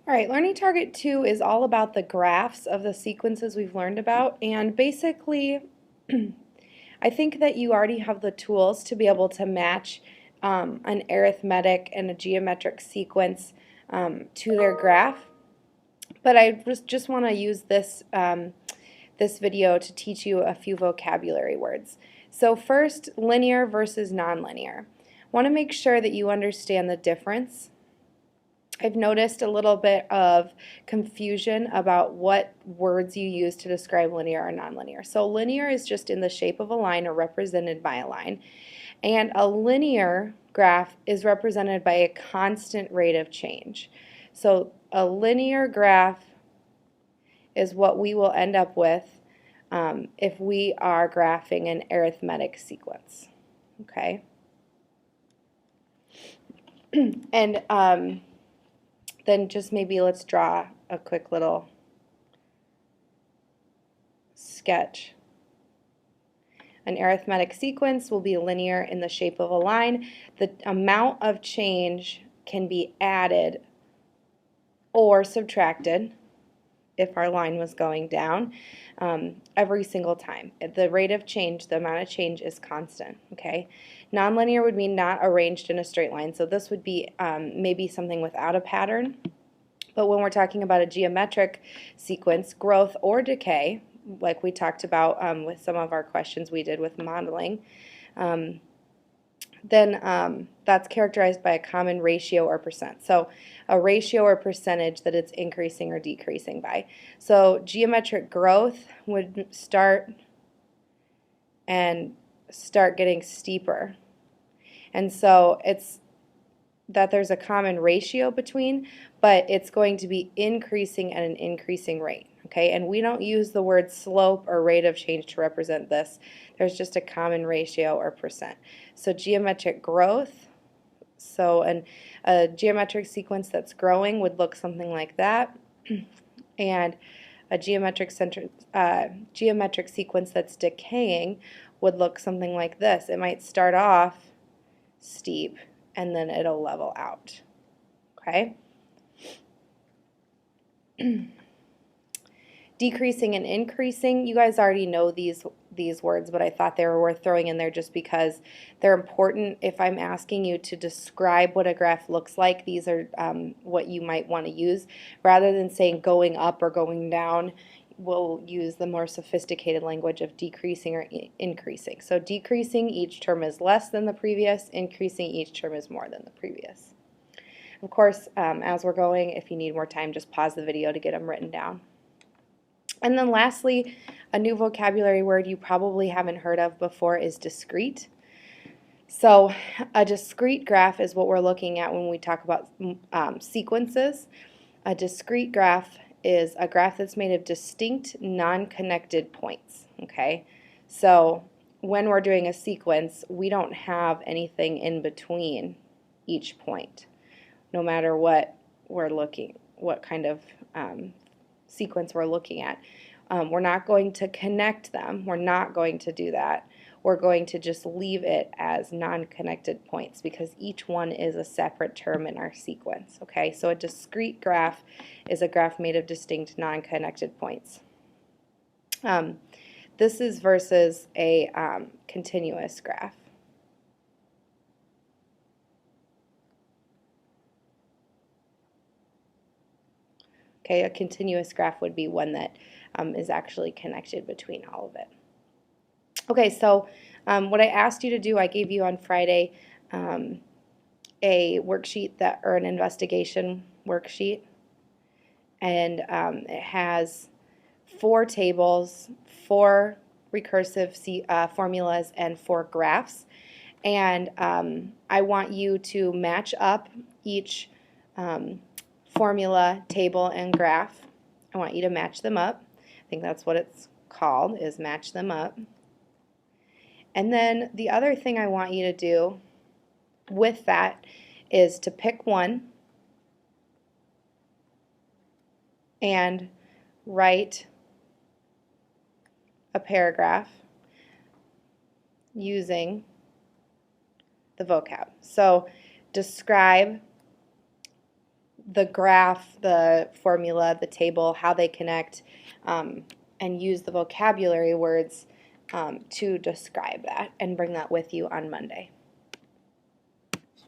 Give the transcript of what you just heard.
All right, Learning Target 2 is all about the graphs of the sequences we've learned about, and basically I think that you already have the tools to be able to match an arithmetic and a geometric sequence to their graph, but I just want to use this this video to teach you a few vocabulary words. So first, linear versus nonlinear. Want to make sure that you understand the difference. I've noticed a little bit of confusion about what words you use to describe linear or nonlinear. So linear is just in the shape of a line or represented by a line. And a linear graph is represented by a constant rate of change. So a linear graph is what we will end up with if we are graphing an arithmetic sequence. Okay? And then just maybe let's draw a quick little sketch. An arithmetic sequence will be linear in the shape of a line. The amount of change can be added or subtracted if our line was going down every single time. The rate of change, the amount of change is constant, okay? Nonlinear would mean not arranged in a straight line, so this would be maybe something without a pattern. But when we're talking about a geometric sequence, growth or decay, like we talked about with some of our questions we did with modeling, then that's characterized by a common ratio or percent. So a ratio or percentage that it's increasing or decreasing by. So geometric growth would start getting steeper. And so it's that there's a common ratio between, but it's going to be increasing at an increasing rate. Okay, and we don't use the word slope or rate of change to represent this. There's just a common ratio or percent. So geometric growth, so a geometric sequence that's growing would look something like that, and a geometric sequence that's decaying would look something like this. It might start off steep and then it'll level out. Okay? Decreasing and increasing, you guys already know these words, but I thought they were worth throwing in there just because they're important. If I'm asking you to describe what a graph looks like, these are what you might want to use. Rather than saying going up or going down, we'll use the more sophisticated language of decreasing or increasing. So decreasing, each term is less than the previous. Increasing, each term is more than the previous. Of course, as we're going, if you need more time, just pause the video to get them written down. And then lastly, a new vocabulary word you probably haven't heard of before is discrete. So a discrete graph is what we're looking at when we talk about sequences. A discrete graph is a graph that's made of distinct, non-connected points. Okay, so when we're doing a sequence, we don't have anything in between each point, no matter what kind of sequence we're looking at. We're not going to connect them. We're not going to do that. We're going to just leave it as non-connected points because each one is a separate term in our sequence. Okay, so a discrete graph is a graph made of distinct non-connected points. This is versus a continuous graph. Okay, a continuous graph would be one that is actually connected between all of it. Okay, so what I asked you to do, I gave you on Friday a worksheet or an investigation worksheet, and it has 4 tables, 4 recursive formulas, and 4 graphs, and I want you to match up each formula, table, and graph. I want you to match them up. I think that's what it's called, is match them up. And then the other thing I want you to do with that is to pick one and write a paragraph using the vocab. So describe the graph, the formula, the table, how they connect, and use the vocabulary words to describe that and bring that with you on Monday.